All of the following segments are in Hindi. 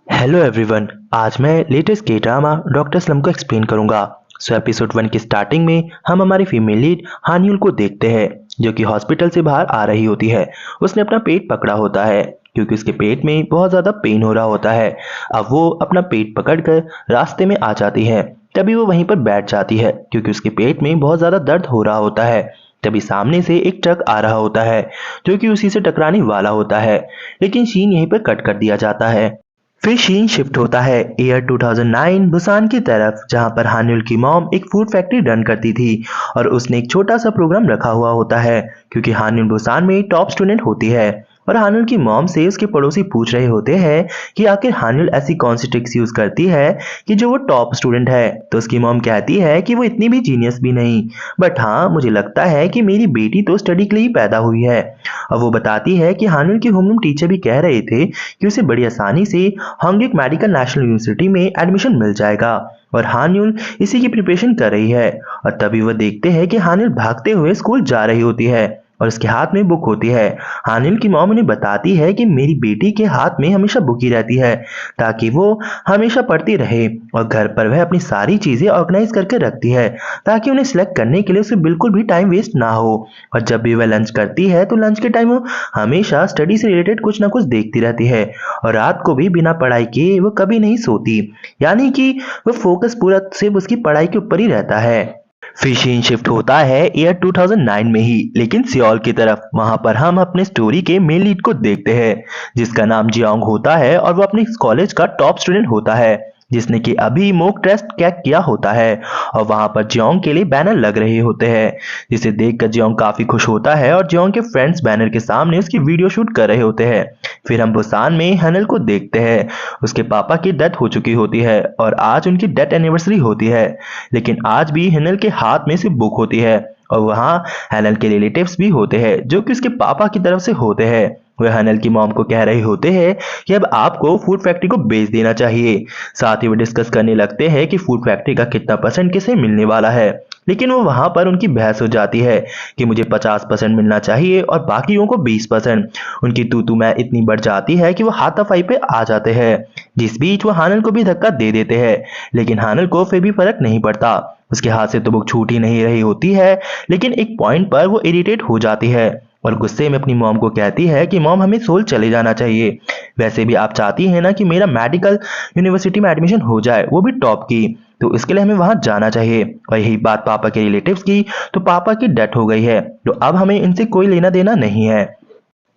Hello everyone. आज मैं लेटेस्ट के ड्रामा डॉक्टर स्लम को एक्सप्लेन करूंगा। एपिसोड 1 की स्टार्टिंग में हम हमारी फीमेल लीड हानियुल को देखते हैं जो कि हॉस्पिटल से बाहर आ रही होती है। उसने अपना पेट पकड़ा होता है क्योंकि उसके पेट में बहुत ज़्यादा पेन हो रहा होता है। अब वो अपना पेट पकड़कर रास्ते में आ जाती है। तभी वो वहीं पर बैठ जाती है क्योंकि उसके पेट में बहुत ज़्यादा दर्द हो रहा होता है। तभी सामने से एक ट्रक आ रहा होता है जो कि उसी से टकराने वाला होता है, लेकिन सीन यहीं पर कट कर दिया जाता है। फिर शीन शिफ्ट होता है ईयर 2009 बुसान की तरफ, जहां पर हानियुल की मॉम एक फूड फैक्ट्री रन करती थी और उसने एक छोटा सा प्रोग्राम रखा हुआ होता है क्योंकि हानियुल बुसान में टॉप स्टूडेंट होती है। और हानियुल की मॉम से उसके पड़ोसी पूछ रहे होते हैं कि आखिर हानियुल ऐसी कौन सी ट्रिक्स यूज करती है कि जो वो टॉप स्टूडेंट है। तो उसकी मॉम कहती है कि वो इतनी भी जीनियस भी नहीं, बट हाँ मुझे लगता है कि मेरी बेटी तो स्टडी के लिए ही पैदा हुई है। और वो बताती है कि हानियुल की होमरूम टीचर भी कह रहे थे कि उसे बड़ी आसानी से हंगिक मेडिकल नेशनल यूनिवर्सिटी में एडमिशन मिल जाएगा और हानियुल इसी की प्रिपरेशन कर रही है। और तभी वह देखते हैं कि हानियुल भागते हुए स्कूल जा रही होती है और उसके हाथ में बुक होती है। हानियुल की मॉम उन्हें बताती है कि मेरी बेटी के हाथ में हमेशा बुक ही रहती है ताकि वो हमेशा पढ़ती रहे, और घर पर वह अपनी सारी चीजें ऑर्गेनाइज करके रखती है ताकि उन्हें सिलेक्ट करने के लिए उसे बिल्कुल भी टाइम वेस्ट ना हो। और जब भी वह लंच करती है तो लंच के टाइम वो हमेशा स्टडी से रिलेटेड कुछ ना कुछ देखती रहती है और रात को भी बिना पढ़ाई के वो कभी नहीं सोती, यानी कि वो फोकस पूरा सिर्फ उसकी पढ़ाई के ऊपर ही रहता है। फिर सीन शिफ्ट होता है ईयर 2009 में ही, लेकिन सियोल की तरफ। वहां पर हम अपने स्टोरी के मेन लीड को देखते हैं जिसका नाम जियोंग होता है और वो अपने कॉलेज का टॉप स्टूडेंट होता है जिसने कि अभी मॉक टेस्ट क्रैक किया होता है। और वहां पर जियोंग के लिए बैनर लग रहे होते हैं जिसे देखकर जियोंग काफी खुश होता है और जियोंग के फ्रेंड्स बैनर के सामने उसकी वीडियो शूट कर रहे होते हैं। फिर हम बुसान में हनल को देखते हैं। उसके पापा की डेथ हो चुकी होती है और आज उनकी डेथ एनिवर्सरी होती है, लेकिन आज भी हनल के हाथ में सिर्फ बुक होती है। और वहाँ हनल के रिलेटिव्स भी होते हैं जो कि उसके पापा की तरफ से होते हैं। वह हनल की मॉम को कह रहे होते हैं कि अब आपको फूड फैक्ट्री को बेच देना चाहिए। साथ ही वो डिस्कस करने लगते हैं कि फूड फैक्ट्री का कितना परसेंट किसे मिलने वाला है, लेकिन वो वहां पर उनकी बहस हो जाती है कि मुझे 50% मिलना चाहिए और बाकियों को 20%। उनकी तू मैं इतनी बढ़ जाती है कि वो हाथापाई पे आ जाते हैं, जिस बीच वो हानल को भी धक्का दे देते हैं, लेकिन हानल को फिर भी फर्क नहीं पड़ता। उसके हाथ से तो बुक छूट ही नहीं रही होती है, लेकिन एक पॉइंट पर वो इरिटेट हो जाती है और गुस्से में अपनी मॉम को कहती है कि मॉम हमें सोल चले जाना चाहिए। वैसे भी आप चाहती हैं ना कि मेरा मेडिकल यूनिवर्सिटी में एडमिशन हो जाए, वो भी टॉप की, तो इसके लिए हमें वहां जाना चाहिए। और यही बात पापा के रिलेटिव्स की, तो पापा की डेथ हो गई है तो अब हमें इनसे कोई लेना देना नहीं है।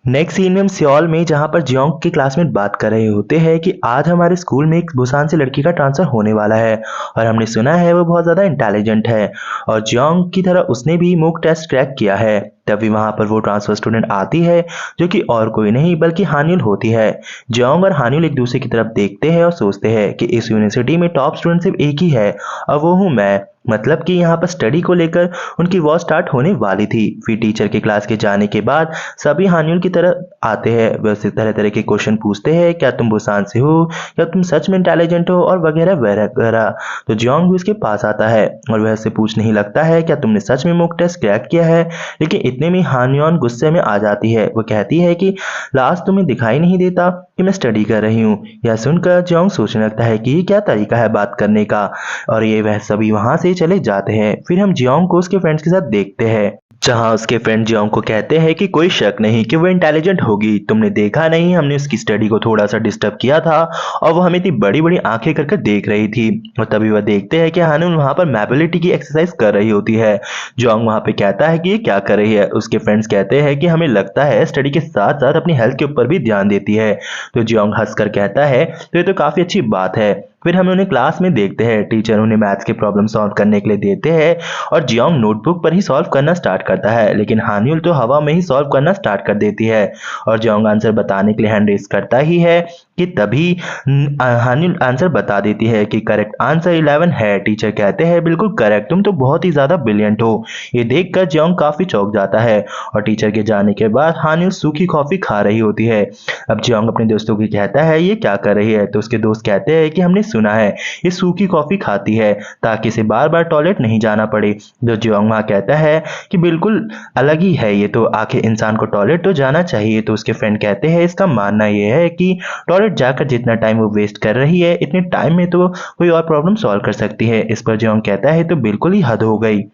नेक्स्ट सीन में हम सियोल में, जहां पर जियोंग के क्लासमेट बात कर रहे होते हैं कि आज हमारे स्कूल में एक बुसान से लड़की का ट्रांसफर होने वाला है और हमने सुना है वो बहुत ज़्यादा इंटेलिजेंट है और जियोंग की तरह उसने भी मॉक टेस्ट क्रैक किया है। तभी वहां पर वो ट्रांसफर स्टूडेंट आती है जो कि और कोई नहीं बल्कि हानियुल होती है। जियोंग और हानियुल एक दूसरे की तरफ देखते हैं और सोचते हैं कि इस यूनिवर्सिटी में टॉप स्टूडेंट सिर्फ एक ही है और वो हूँ मैं। मतलब कि यहाँ पर स्टडी को लेकर उनकी वॉर स्टार्ट होने वाली थी। फिर टीचर के क्लास के जाने के बाद सभी हानियुल की तरफ आते हैं, वैसे तरह तरह के क्वेश्चन पूछते हैं, क्या तुम बुसान से हो, क्या तुम सच में इंटेलिजेंट हो, और वगैरह वगैरह। तो जियोंग भी उसके पास आता है और वह से पूछने ही लगता है क्या तुमने सच में मॉक टेस्ट क्रैक किया है। लेकिन इतने में हानियोन गुस्से में आ जाती है। वो कहती है कि लास्ट तुम्हें दिखाई नहीं देता कि मैं स्टडी कर रही हूँ। यह सुनकर जियोंग सोचने लगता है कि ये क्या तरीका है बात करने का, और ये वह सभी वहां से चले जाते हैं। फिर हम जियोंग को उसके फ्रेंड्स के साथ देखते हैं जहां उसके फ्रेंड जियोंग को कहते हैं कि कोई शक नहीं कि वो इंटेलिजेंट होगी, तुमने देखा नहीं हमने उसकी स्टडी को थोड़ा सा डिस्टर्ब किया था और वो हमें इतनी बड़ी बड़ी आंखें करके देख रही थी। और तभी वह देखते हैं कि हानुन वहां पर मैबिलिटी की एक्सरसाइज कर रही होती है। जियोंग वहां पे कहता है कि ये क्या कर रही है। उसके फ्रेंड्स कहते हैं कि हमें लगता है स्टडी के साथ साथ अपनी हेल्थ के ऊपर भी ध्यान देती है। तो जियोंग हंसकर कहता है तो ये तो काफी अच्छी बात है। फिर हम उन्हें क्लास में देखते हैं, टीचर उन्हें मैथ्स के प्रॉब्लम सॉल्व करने के लिए देते हैं और जियोंग नोटबुक पर ही सॉल्व करना स्टार्ट करता है, लेकिन हानियुल तो हवा में ही सॉल्व करना स्टार्ट कर देती है और जियोंग आंसर बताने के लिए हैंड रेज करता ही है कि तभी हानियुल आंसर बता देती है कि करेक्ट आंसर 11 है। टीचर कहते हैं बिल्कुल करेक्ट, तुम तो बहुत ही ज्यादा ब्रिलियंट हो। ये देखकर जियोंग काफी चौंक जाता है और टीचर के जाने के बाद हानियुल सूखी कॉफी खा रही होती है। अब जियोंग अपने दोस्तों को कहता है ये क्या कर रही है, तो उसके दोस्त कहते हैं कि हमने सुना है ये सूखी कॉफी खाती है ताकि इसे बार बार टॉयलेट नहीं जाना पड़े। जो जियोंग वहां कहता है कि बिल्कुल अलग ही है ये तो, आखिर इंसान को टॉयलेट तो जाना चाहिए। तो उसके फ्रेंड कहते हैं इसका मानना ये है कि टॉयलेट टॉयलेट जाकर जितना टाइम वो वेस्ट कर रही है, इतने टाइम में तो कोई और प्रॉब्लम सॉल्व कर सकती है। इस पर जियोंग कहता है तो बिल्कुल ही हद हो गई।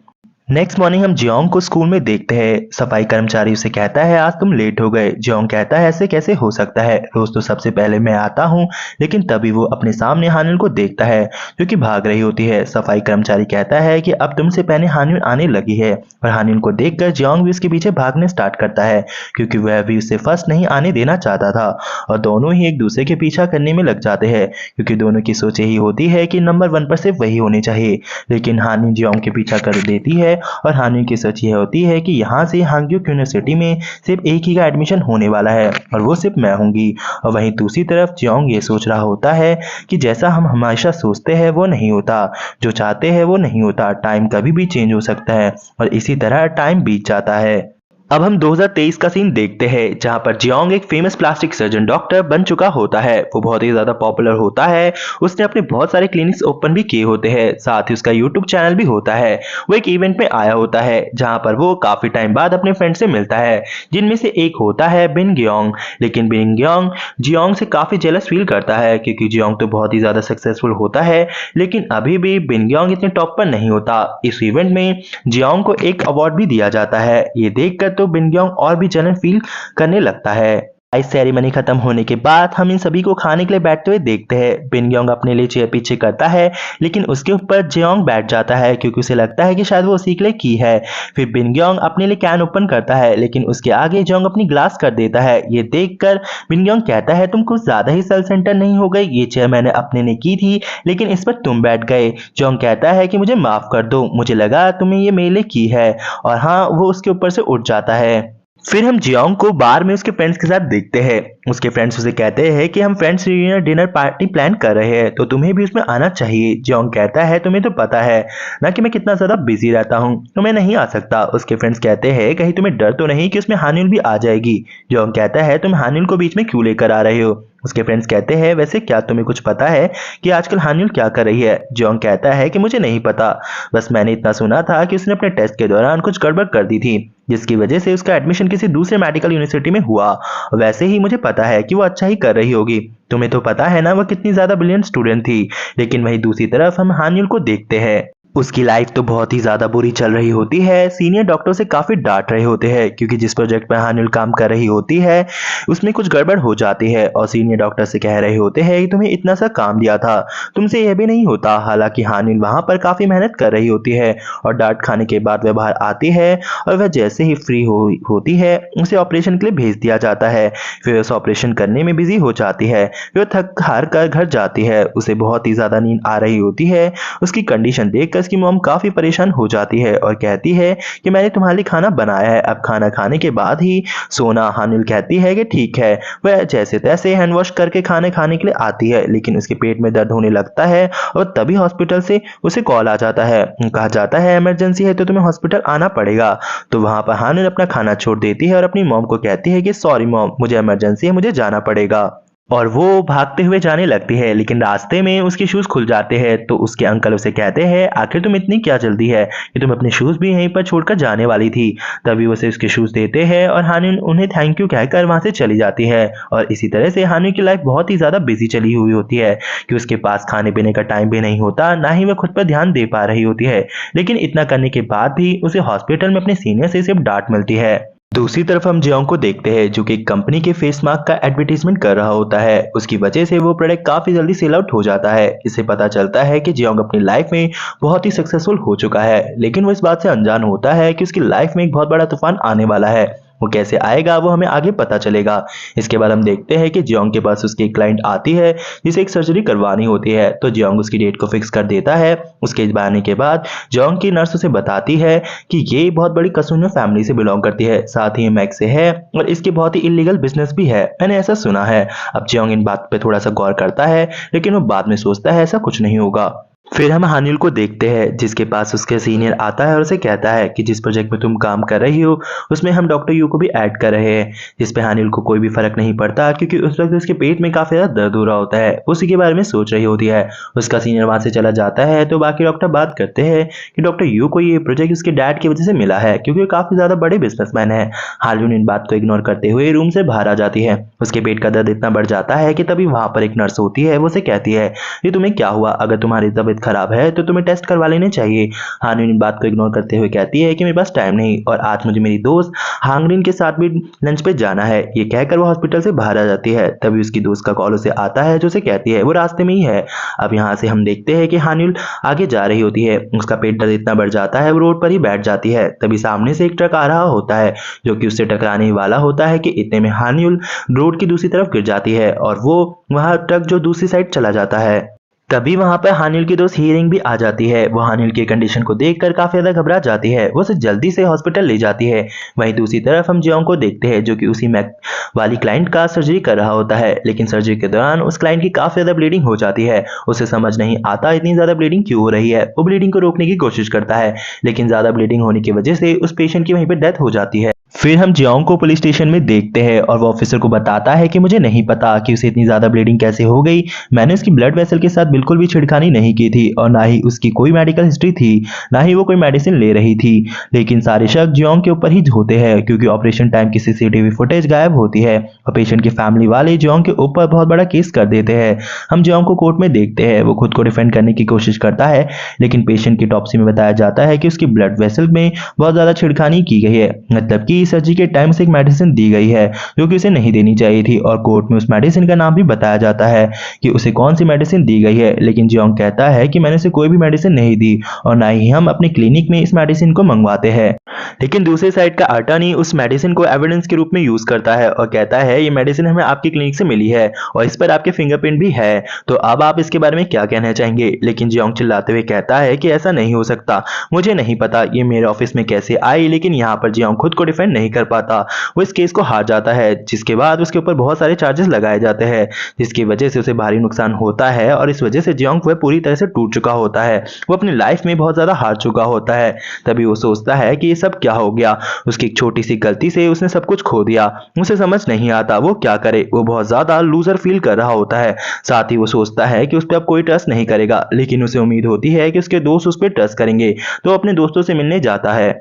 नेक्स्ट मॉर्निंग हम जियोंग को स्कूल में देखते हैं। सफाई कर्मचारी उसे कहता है आज तुम लेट हो गए। जियोंग कहता है ऐसे कैसे हो सकता है, रोज तो सबसे पहले मैं आता हूँ। लेकिन तभी वो अपने सामने हानिल को देखता है जो कि भाग रही होती है। सफाई कर्मचारी कहता है कि अब तुमसे पहले हानिल आने लगी है, और हानिल को देखकर जियोंग भी उसके पीछे भागने स्टार्ट करता है क्योंकि वह भी उसे फर्स्ट नहीं आने देना चाहता था। और दोनों ही एक दूसरे के पीछा करने में लग जाते हैं क्योंकि दोनों की सोच यही होती है कि नंबर 1 पर सिर्फ वही होने चाहिए। लेकिन हानिल जियोंग के पीछा कर देती है और हानि की सच यह होती है कि यहाँ से हांग्यू यूनिवर्सिटी में सिर्फ एक ही का एडमिशन होने वाला है और वो सिर्फ मैं होंगी। और वहीं दूसरी तरफ जियोंग ये सोच रहा होता है कि जैसा हम हमेशा सोचते हैं वो नहीं होता, जो चाहते हैं वो नहीं होता, टाइम कभी भी चेंज हो सकता है। और इसी तरह टाइम बीत जाता है। अब हम 2023 का सीन देखते हैं जहां पर जियोंग एक फेमस प्लास्टिक सर्जन डॉक्टर बन चुका होता है। वो बहुत ही ज्यादा पॉपुलर होता है। उसने अपने बहुत सारे क्लिनिक्स ओपन भी किए होते हैं, साथ ही उसका यूट्यूब चैनल भी होता है। वो एक इवेंट में आया होता है जहां पर वो काफी टाइम बाद अपने फ्रेंड से मिलता है, जिनमें से एक होता है बिन गियोंग। लेकिन बिन गियोंग जियोंग से काफी जेलस फील करता है क्योंकि जियोंग तो बहुत ही ज्यादा सक्सेसफुल होता है, लेकिन अभी भी बिन गियोंग इतने टॉप पर नहीं होता। इस इवेंट में जियोंग को एक अवार्ड भी दिया जाता है। ये देखकर तो बिन गियोंग और भी जलन फील करने लगता है। इस सेरेमनी खत्म होने के बाद हम इन सभी को खाने के लिए बैठते हुए देखते हैं। बिन गियोंग अपने लिए चेयर पीछे करता है, लेकिन उसके ऊपर जियोंग बैठ जाता है क्योंकि उसे लगता है कि शायद वो उसी के लिए की है। फिर बिन गियोंग अपने लिए कैन ओपन करता है, लेकिन उसके आगे जियोंग अपनी ग्लास कर देता है। ये देखकर बिन गियोंग कहता है तुम कुछ ज्यादा ही सेल्फ सेंटर नहीं हो गई, ये चेयर मैंने अपने लिए की थी लेकिन इस पर तुम बैठ गए। जियोंग कहता है कि मुझे माफ कर दो, मुझे लगा तुमने ये मेरे लिए की है। और हाँ, वो उसके ऊपर से उठ जाता है। फिर हम जियोंग को बार में उसके फ्रेंड्स के साथ देखते हैं। उसके फ्रेंड्स उसे कहते हैं कि हम friends reunion dinner party plan कर रहे हैं तो तुम्हें भी उसमें आना चाहिए। जियोंग कहता है तुम्हें तो पता है ना कि मैं कितना ज्यादा बिजी रहता हूँ, तो मैं नहीं आ सकता। उसके फ्रेंड्स कहते हैं कहीं तुम्हें डर तो नहीं कि उसमें हानिल भी आ जाएगी। जियोंग कहता है तुम हानिल को बीच में क्यों लेकर आ रहे हो। उसके फ्रेंड्स कहते हैं वैसे क्या तुम्हें कुछ पता है कि आजकल हानिल क्या कर रही है। जियोंग कहता है कि मुझे नहीं पता, बस मैंने इतना सुना था कि उसने अपने टेस्ट के दौरान कुछ गड़बड़ कर दी थी जिसकी वजह से उसका एडमिशन किसी दूसरे मेडिकल यूनिवर्सिटी में हुआ। वैसे ही मुझे पता है कि वो अच्छा ही कर रही होगी। तुम्हें तो पता है ना वो कितनी ज्यादा ब्रिलियंट स्टूडेंट थी। लेकिन वहीं दूसरी तरफ हम हानिल को देखते हैं। उसकी लाइफ तो बहुत ही ज्यादा बुरी चल रही होती है। सीनियर डॉक्टर से काफी डांट रहे होते हैं क्योंकि जिस प्रोजेक्ट पर हानिल काम कर रही होती है उसमें कुछ गड़बड़ हो जाती है। और सीनियर डॉक्टर से कह रहे होते हैं कि तुम्हें इतना सा काम दिया था, तुमसे यह भी नहीं होता। हालांकि हानिल वहां पर काफी मेहनत कर रही होती है और डांट खाने के बाद वह बाहर आती है और वह जैसे ही फ्री होती है उसे ऑपरेशन के लिए भेज दिया जाता है। फिर उस ऑपरेशन करने में बिजी हो जाती है। फिर वो थक हार कर घर जाती है। उसे बहुत ही ज्यादा नींद आ रही होती है। उसकी कंडीशन देखकर उसकी मॉम काफी परेशान हो जाती है और कहती है कि मैंने तुम्हारे लिए खाना बनाया है, अब खाना खाने के बाद ही सोना। हानिल कहती है कि ठीक है। वह जैसे तैसे हैंड वॉश करके खाने खाने के लिए आती है, लेकिन उसके पेट में दर्द होने लगता है और तभी हॉस्पिटल से उसे कॉल आ जाता है। कहा जाता है इमरजेंसी है तो तुम्हें हॉस्पिटल आना पड़ेगा। तो वहां पर हानिल अपना खाना छोड़ देती है और अपनी मॉम को कहती है कि सॉरी मॉम, मुझे इमरजेंसी है, मुझे जाना पड़ेगा। और वो भागते हुए जाने लगती है, लेकिन रास्ते में उसके शूज खुल जाते हैं। तो उसके अंकल उसे कहते हैं आखिर तुम इतनी क्या जल्दी है कि तुम अपने शूज भी यहीं पर छोड़कर जाने वाली थी। तभी उसे उसके शूज देते हैं और हानिल उन्हें थैंक यू कहकर वहां से चली जाती है। और इसी तरह से हानिल की लाइफ बहुत ही ज्यादा बिजी चली हुई होती है कि उसके पास खाने पीने का टाइम भी नहीं होता, ना ही वह खुद पर ध्यान दे पा रही होती है। लेकिन इतना करने के बाद भी उसे हॉस्पिटल में अपने सीनियर से सिर्फ डांट मिलती है। दूसरी तरफ हम जियोंग को देखते हैं जो कि कंपनी के फेस मास्क का एडवर्टाइजमेंट कर रहा होता है। उसकी वजह से वो प्रोडक्ट काफी जल्दी सेल आउट हो जाता है। इससे पता चलता है कि जियोंग अपनी लाइफ में बहुत ही सक्सेसफुल हो चुका है, लेकिन वो इस बात से अनजान होता है कि उसकी लाइफ में एक बहुत बड़ा तूफान आने वाला है। वो कैसे आएगा वो हमें आगे पता चलेगा। इसके बाद हम देखते हैं कि जियोंग के पास उसकी एक क्लाइंट आती है जिसे एक सर्जरी करवानी होती है। तो जियोंग उसकी डेट को फिक्स कर देता है। उसके आने के बाद जियोंग की नर्स उसे बताती है कि ये बहुत बड़ी कसुनियो फैमिली से बिलोंग करती है, साथ ही मैक से है और इसके बहुत ही इलीगल बिजनेस भी है, मैंने ऐसा सुना है। अब जियोंग इन बात पे थोड़ा सा गौर करता है, लेकिन वो बाद में सोचता है ऐसा कुछ नहीं होगा। फिर हम हानिल को देखते हैं जिसके पास उसके सीनियर आता है और उसे कहता है कि जिस प्रोजेक्ट में तुम काम कर रही हो उसमें हम डॉक्टर यू को भी ऐड कर रहे हैं। जिस पे हानिल को कोई भी फर्क नहीं पड़ता क्योंकि उस वक्त उसके पेट में काफी ज्यादा दर्द हो रहा होता है, उसी के बारे में सोच रही होती है। उसका सीनियर वहां से चला जाता है तो बाकी डॉक्टर बात करते हैं कि डॉक्टर यू को ये प्रोजेक्ट उसके डैड की वजह से मिला है क्योंकि वो काफी ज्यादा बड़े बिजनेसमैन है। हानिल इन बात को इग्नोर करते हुए रूम से बाहर आ जाती है। उसके पेट का दर्द इतना बढ़ जाता है कि तभी वहां पर एक नर्स होती है, वो उसे कहती है ये तुम्हें क्या हुआ, अगर तुम्हारी तबीयत खराब है तो तुम्हें टेस्ट करवा लेने चाहिए। हानिन इन बात को इग्नोर करते हुए कहती है कि मेरे पास टाइम नहीं और आज मुझे मेरी दोस्त हांगरिन के साथ भी लंच पे जाना है। ये कहकर वो हॉस्पिटल से बाहर आ जाती है। तभी उसकी दोस्त का कॉल उसे आता है जो उसे कहती है वो रास्ते में ही है। अब यहाँ से हम देखते हैं कि हानिल आगे जा रही होती है, उसका पेट दर्द इतना बढ़ जाता है वो रोड पर ही बैठ जाती है। तभी सामने से एक ट्रक आ रहा होता है जो कि उससे टकराने वाला होता है कि इतने में हानिल रोड की दूसरी तरफ गिर जाती है और वो वह ट्रक जो दूसरी साइड चला जाता है। तभी वहां पर हानिल की दोस्त हीरिंग भी आ जाती है। वो हानिल की कंडीशन को देखकर काफी ज्यादा घबरा जाती है, वो उसे जल्दी से हॉस्पिटल ले जाती है। वहीं दूसरी तरफ हम जियोंग को देखते हैं जो कि उसी मैक वाली क्लाइंट का सर्जरी कर रहा होता है, लेकिन सर्जरी के दौरान उस क्लाइंट की काफी ज्यादा ब्लीडिंग हो जाती है। उसे समझ नहीं आता इतनी ज्यादा ब्लीडिंग क्यों हो रही है। वो ब्लीडिंग को रोकने की कोशिश करता है लेकिन ज्यादा ब्लीडिंग होने की वजह से उस पेशेंट की वहीं पर डेथ हो जाती है। फिर हम जियोंग को पुलिस स्टेशन में देखते हैं और वो ऑफिसर को बताता है कि मुझे नहीं पता कि उसे इतनी ज्यादा ब्लीडिंग कैसे हो गई। मैंने उसकी ब्लड वेसल के साथ बिल्कुल भी छिड़खानी नहीं की थी और ना ही उसकी कोई मेडिकल हिस्ट्री थी, ना ही वो कोई मेडिसिन ले रही थी। लेकिन सारे शक जियोंग के ऊपर ही होते हैं क्योंकि ऑपरेशन टाइम की सीसीटीवी फुटेज गायब होती है और पेशेंट की फैमिली वाले जियोंग के ऊपर बहुत बड़ा केस कर देते हैं। हम जियोंग को कोर्ट में देखते हैं, वो खुद को डिफेंड करने की कोशिश करता है लेकिन पेशेंट की टॉप्सी में बताया जाता है कि उसकी ब्लड वेसल में बहुत ज्यादा छिड़खानी की गई है, मतलब कि सर्जरी के टाइम से एक मेडिसिन दी गई है जो कि उसे नहीं देनी चाहिए थी। और कोर्ट में उस मेडिसिन का नाम भी बताया जाता है कि उसे कौन सी मेडिसिन दी गई है, लेकिन जियोंग कहता है कि मैंने उसे कोई भी मेडिसिन नहीं दी और ना ही हम अपने क्लिनिक में इस मेडिसिन को मंगवाते हैं। लेकिन दूसरे साइड का अटॉर्नी उस मेडिसिन को एविडेंस के रूप में यूज करता है और कहता है ये मेडिसिन हमें आपकी क्लिनिक से मिली है और इस पर आपके फिंगरप्रिंट भी है, तो अब आप इसके बारे में क्या कहना चाहेंगे। लेकिन जियोंग चिल्लाते हुए कहता है कि ऐसा नहीं हो सकता, मुझे नहीं पता ये मेरे ऑफिस में कैसे आई। लेकिन यहाँ पर जियोंग खुद को डिफेंड नहीं कर पाता, वो इस केस को हार जाता है जिसके बाद उसके ऊपर बहुत सारे चार्जेस लगाए जाते हैं जिसकी वजह से उसे भारी नुकसान होता है और इस वजह से जियोंग वह पूरी तरह से टूट चुका होता है, वो अपनी लाइफ में बहुत ज्यादा हार चुका होता है। तभी वो सोचता है कि ये सब क्या हो गया, उसकी एक छोटी सी गलती से उसने सब कुछ खो दिया। उसे समझ नहीं आता वो क्या करे, वो बहुत ज्यादा लूजर फील कर रहा होता है। साथ ही वो सोचता है कि उस पर अब कोई ट्रस्ट नहीं करेगा, लेकिन उसे उम्मीद होती है कि उसके दोस्त उस पर ट्रस्ट करेंगे, तो अपने दोस्तों से मिलने जाता है।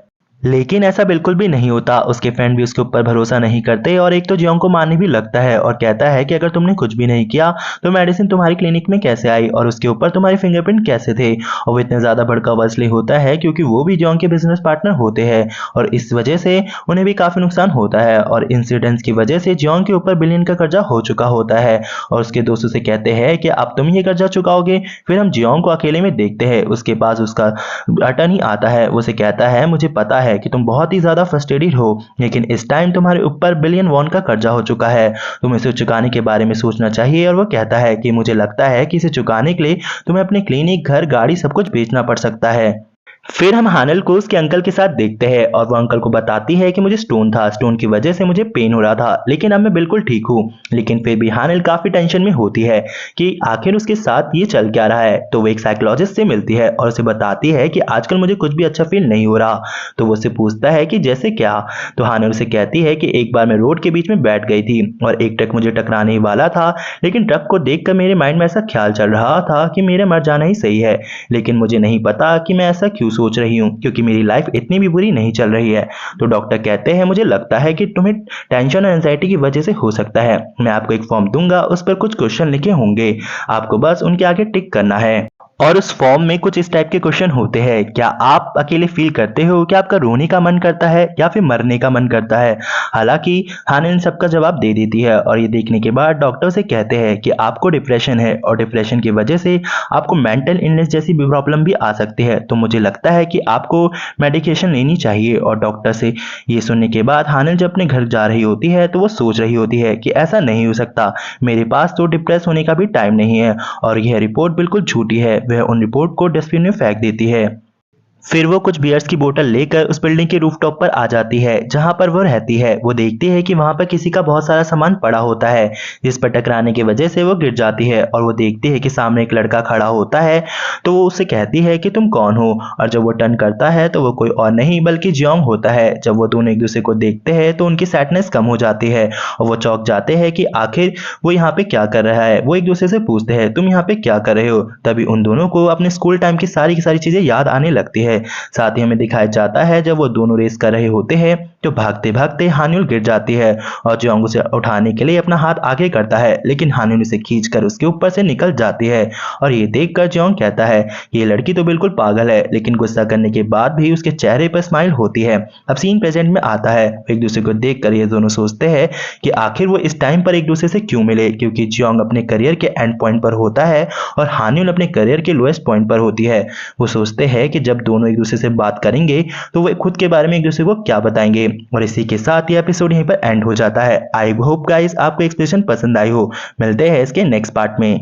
लेकिन ऐसा बिल्कुल भी नहीं होता, उसके फ्रेंड भी उसके ऊपर भरोसा नहीं करते और एक तो जियोंग को मारने भी लगता है और कहता है कि अगर तुमने कुछ भी नहीं किया तो मेडिसिन तुम्हारी क्लिनिक में कैसे आई और उसके ऊपर तुम्हारे फिंगरप्रिंट कैसे थे। और वो इतना ज्यादा भड़का हुआ इसलिए होता है क्योंकि वो भी जियोंग के बिजनेस पार्टनर होते हैं और इस वजह से उन्हें भी काफी नुकसान होता है और इंसिडेंट्स की वजह से जियोंग के ऊपर बिलियन का कर्जा हो चुका होता है और उसके दोस्तों से कहते हैं कि अब तुम ये कर्जा चुकाओगे। फिर हम जियोंग को अकेले में देखते हैं, उसके पास उसका अटर्नी आता है, वो उसे कहता है मुझे पता है कि तुम बहुत ही ज्यादा फ्रस्ट्रेटेड हो, लेकिन इस टाइम तुम्हारे ऊपर बिलियन वॉन का कर्जा हो चुका है, तुम्हें इसे चुकाने के बारे में सोचना चाहिए। और वो कहता है कि मुझे लगता है कि इसे चुकाने के लिए तुम्हें अपने क्लिनिक, घर, गाड़ी सब कुछ बेचना पड़ सकता है। फिर हम हानल को उसके अंकल के साथ देखते हैं और वो अंकल को बताती है कि मुझे स्टोन था, स्टोन की वजह से मुझे पेन हो रहा था, लेकिन अब मैं बिल्कुल ठीक हूँ। लेकिन फिर भी हानल काफी टेंशन में होती है कि आखिर उसके साथ ये चल क्या रहा है। तो वो एक साइकोलॉजिस्ट से मिलती है और उसे बताती है कि आजकल मुझे कुछ भी अच्छा फील नहीं हो रहा। तो वो उससे पूछता है कि जैसे क्या। तो हानल उसे कहती है कि एक बार मैं रोड के बीच में बैठ गई थी और एक ट्रक मुझे टकराने ही वाला था, लेकिन ट्रक को देखकर मेरे माइंड में ऐसा ख्याल चल रहा था कि मेरे मर जाना ही सही है, लेकिन मुझे नहीं पता कि मैं ऐसा क्यों सोच रही हूँ क्योंकि मेरी लाइफ इतनी भी बुरी नहीं चल रही है। तो डॉक्टर कहते हैं मुझे लगता है कि तुम्हें टेंशन और एंजाइटी की वजह से हो सकता है। मैं आपको एक फॉर्म दूंगा, उस पर कुछ क्वेश्चन लिखे होंगे, आपको बस उनके आगे टिक करना है और उस फॉर्म में कुछ इस टाइप के क्वेश्चन होते हैं। क्या आप अकेले फील करते हो, क्या आपका रोने का मन करता है या फिर मरने का मन करता है। हालांकि हाना इन सबका जवाब दे देती है और ये देखने के बाद डॉक्टर से कहते हैं कि आपको डिप्रेशन है और डिप्रेशन की वजह से आपको मेंटल इलनेस जैसी भी प्रॉब्लम भी आ सकती है, तो मुझे लगता है कि आपको मेडिकेशन लेनी चाहिए। और डॉक्टर से ये सुनने के बाद हानिल जब अपने घर जा रही होती है तो वो सोच रही होती है कि ऐसा नहीं हो सकता, मेरे पास तो डिप्रेस होने का भी टाइम नहीं है और यह रिपोर्ट बिल्कुल झूठी है। वह उन रिपोर्ट को डस्टबिन में फेंक देती है। फिर वो कुछ बियर्स की बोतल लेकर उस बिल्डिंग के रूफटॉप पर आ जाती है जहां पर वो रहती है। वो देखती है कि वहां पर किसी का बहुत सारा सामान पड़ा होता है, जिस पर टकराने की वजह से वो गिर जाती है। और वो देखती है कि सामने एक लड़का खड़ा होता है, तो वो उससे कहती है कि तुम कौन हो। और जब वो टर्न करता है तो वो कोई और नहीं बल्कि जियोंग होता है। जब वो दोनों एक दूसरे को देखते हैं तो उनकी सैडनेस कम हो जाती है और वो चौंक जाते हैं कि आखिर वो यहाँ पे क्या कर रहा है। वो एक दूसरे से पूछते हैं तुम यहाँ पे क्या कर रहे हो। तभी उन दोनों को अपने स्कूल टाइम की सारी चीजें याद आने लगती है। साथ ही हमें दिखाया जाता है जब वो दोनों रेस कर रहे होते हैं तो भागते भागते हान्युल गिर जाती है और जियोंग उसे उठाने के लिए अपना हाथ आगे करता है, लेकिन हान्युल उसे खींचकर उसके ऊपर से निकल जाती है। और ये देखकर जियोंग कहता है ये लड़की तो बिल्कुल पागल है, लेकिन गुस्सा करने के बाद भी उसके चेहरे पर स्माइल होती है। अब सीन प्रेजेंट में आता है। एक दूसरे को देखकर ये दोनों सोचते हैं कि आखिर वो इस टाइम पर एक दूसरे से क्यों मिले, क्योंकि जियोंग अपने करियर के एंड पॉइंट पर होता है और हान्युल अपने करियर के लोएस्ट पॉइंट पर होती है। वो सोचते हैं कि जब दोनों एक दूसरे से बात करेंगे तो वो खुद के बारे में एक दूसरे को क्या बताएंगे। और इसी के साथ ये एपिसोड यहीं पर एंड हो जाता है। आई होप गाइस आपको एक्सप्लेनेशन पसंद आई हो। मिलते हैं इसके नेक्स्ट पार्ट में।